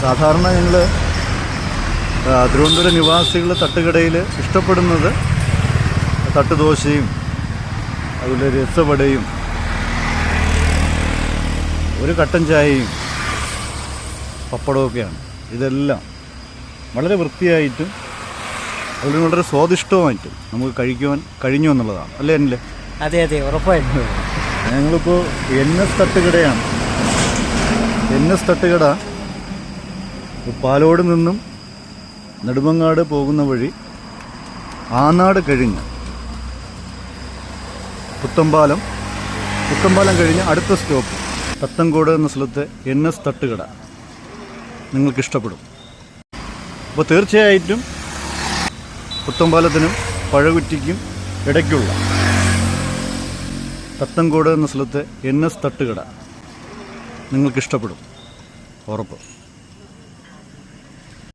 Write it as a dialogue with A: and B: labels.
A: സാധാരണ ഞങ്ങൾ തിരുവനന്തപുരം നിവാസികൾ തട്ടുകടയിൽ ഇഷ്ടപ്പെടുന്നത് തട്ടുദോശയും അതുപോലെ രസവടയും ഒരു കട്ടൻ ചായയും പപ്പടമൊക്കെയാണ്. ഇതെല്ലാം വളരെ വൃത്തിയായിട്ടും അതുപോലെ വളരെ സ്വാദിഷ്ടവുമായിട്ടും നമുക്ക് കഴിക്കുവാൻ കഴിഞ്ഞു എന്നുള്ളതാണ് അല്ലേ അല്ലേ?
B: അതെ അതെ, ഉറപ്പായിട്ടും.
A: ഞങ്ങളിപ്പോൾ NS തട്ടുകടയാണ്. NS തട്ടുകട പാലോട് നിന്നും നെടുമങ്ങാട് പോകുന്ന വഴി ആനാട് കഴിഞ്ഞ് പുത്തമ്പാലം കഴിഞ്ഞ് അടുത്ത സ്റ്റോപ്പ് തത്തങ്കോട് എന്ന സ്ഥലത്തെ NS തട്ടുകട നിങ്ങൾക്കിഷ്ടപ്പെടും. അപ്പോൾ തീർച്ചയായിട്ടും പുത്തമ്പാലത്തിനും പഴകുറ്റിക്കും ഇടയ്ക്കുള്ള തത്തങ്കോട് എന്ന സ്ഥലത്തെ NS തട്ടുകട നിങ്ങൾക്കിഷ്ടപ്പെടും, ഉറപ്പ്.